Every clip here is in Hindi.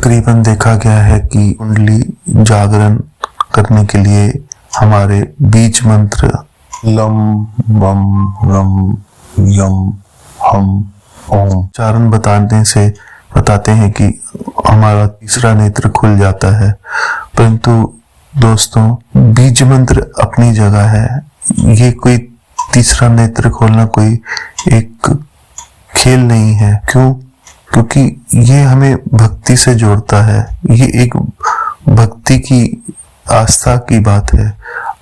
तकरीबन देखा गया है कि कुंडली जागरण करने के लिए हमारे बीज मंत्र लम वम रम यम हम ओम उच्चारण बताते हैं कि हमारा तीसरा नेत्र खुल जाता है। परंतु दोस्तों, बीज मंत्र अपनी जगह है। ये कोई तीसरा नेत्र खोलना कोई एक खेल नहीं है। क्यों? क्योंकि ये हमें भक्ति से जोड़ता है। ये एक भक्ति की आस्था की बात है।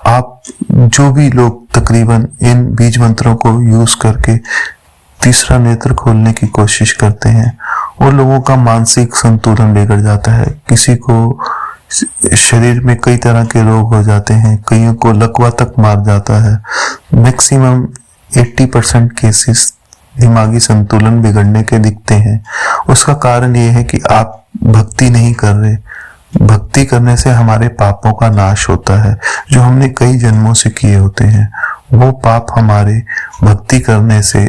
आप जो भी लोग तकरीबन इन बीज मंत्रों को यूज करके तीसरा नेत्र खोलने की कोशिश करते हैं, उन लोगों का मानसिक संतुलन बिगड़ जाता है। किसी को शरीर में कई तरह के रोग हो जाते हैं, कईयों को लकवा तक मार जाता है। मैक्सिमम 80% केसेस दिमागी संतुलन बिगड़ने के दिखते हैं। उसका कारण ये है कि आप भक्ति नहीं कर रहे। भक्ति करने से हमारे पापों का नाश होता है, जो हमने कई जन्मों से किए होते हैं। वो पाप हमारे भक्ति करने से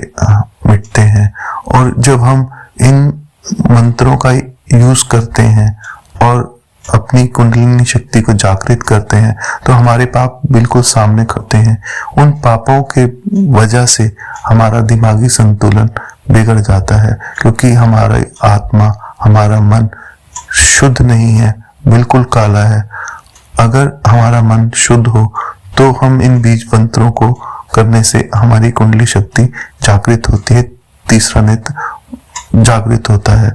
मिटते हैं। और जब हम इन मंत्रों का यूज करते हैं और अपनी कुंडलिनी शक्ति को जागृत करते हैं, तो हमारे पाप बिल्कुल सामने खड़ते हैं। उन पापों के वजह से हमारा दिमागी संतुलन बिगड़ जाता है, क्योंकि हमारा आत्मा, हमारा मन शुद्ध नहीं है, बिल्कुल काला है। अगर हमारा मन शुद्ध हो तो हम इन बीज मंत्रों को करने से हमारी कुंडली शक्ति जागृत होती है, तीसरा नेत्र जागृत होता है।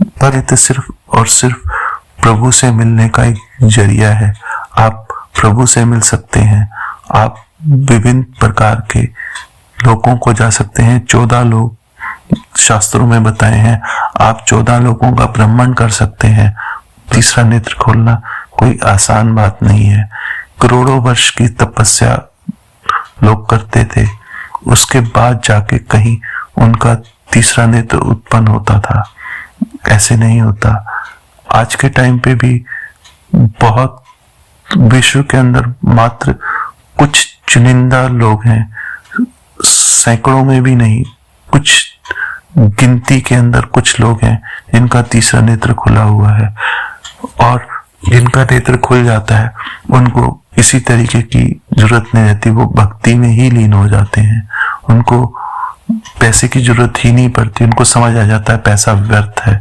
पर ये सिर्फ और सिर्फ प्रभु से मिलने का एक जरिया है। आप प्रभु से मिल सकते हैं। आप विभिन्न प्रकार के लोगों को जा सकते हैं। 14 लोग शास्त्रों में बताए हैं। आप 14 लोगों का भ्रमण कर सकते हैं। तीसरा नेत्र खोलना कोई आसान बात नहीं है। करोड़ों वर्ष की तपस्या लोग करते थे, उसके बाद जाके कहीं उनका तीसरा नेत्र उत्पन्न होता था। ऐसे नहीं होता। आज के टाइम पे भी बहुत विश्व के अंदर मात्र कुछ चुनिंदा लोग हैं, सैकड़ों में भी नहीं, कुछ गिनती के अंदर कुछ लोग हैं जिनका तीसरा नेत्र खुला हुआ है। और जिनका नेत्र खुल जाता है उनको किसी तरीके की जरूरत नहीं रहती। वो भक्ति में ही लीन हो जाते हैं। उनको पैसे की जरूरत ही नहीं पड़ती। उनको समझ आ जाता है पैसा व्यर्थ है,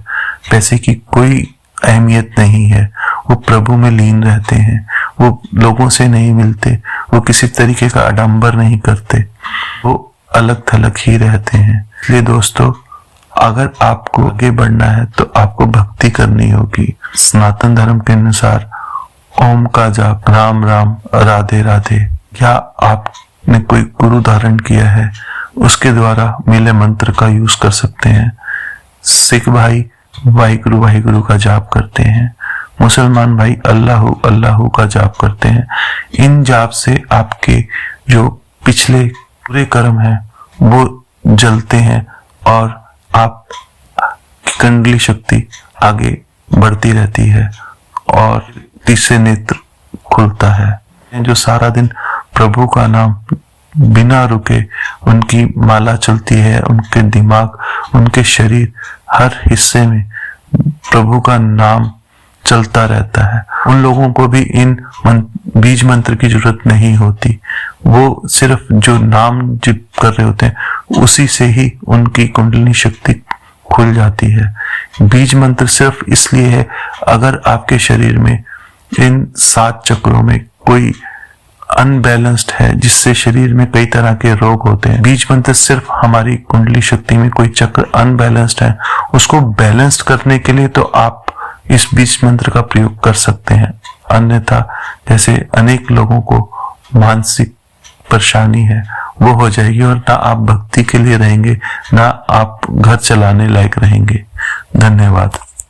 पैसे की कोई अहमियत नहीं है। वो प्रभु में लीन रहते हैं। वो लोगों से नहीं मिलते। वो किसी तरीके का आडंबर नहीं करते। वो अलग थलग ही रहते हैं। इसलिए दोस्तों, अगर आपको आगे बढ़ना है तो आपको भक्ति करनी होगी। सनातन धर्म के अनुसार ओम का जाप, राम राम राधे राधे, या आपने कोई गुरु धारण किया है उसके द्वारा मिले मंत्र का यूज कर सकते हैं। सिख भाई वाहिगुरु वाहिगुरु का जाप करते हैं। मुसलमान भाई अल्लाहु अल्लाहु का जाप करते हैं। इन जाप से आपके जो पिछले बुरे कर्म हैं वो जलते हैं और आप की कुंडली शक्ति आगे बढ़ती रहती है और तीसरे नेत्र खुलता है। जो सारा दिन प्रभु का नाम बिना रुके उनकी माला चलती है, उनके दिमाग, उनके शरीर, हर हिस्से में प्रभु का नाम चलता रहता है। उन लोगों को भी इन बीज मंत्र की जरूरत नहीं होती। वो सिर्फ जो नाम जिप कर रहे होते हैं उसी से ही उनकी कुंडलिनी शक्ति खुल जाती है। बीज मंत्र सिर्फ इसलिए है, अगर आपके शरीर में इन 7 चक्रों में कोई अनबैलेंस्ड है, जिससे शरीर में कई तरह के रोग होते हैं। बीज मंत्र सिर्फ हमारी कुंडली शक्ति में कोई चक्र अनबैलेंस्ड है, उसको बैलेंस्ड करने के लिए तो आप इस बीज मंत्र का प्रयोग कर सकते हैं। अन्यथा जैसे अनेक लोगों को मानसिक परेशानी है वो हो जाएगी और ना आप भक्ति के लिए रहेंगे, ना आप घर चलाने लायक रहेंगे। धन्यवाद।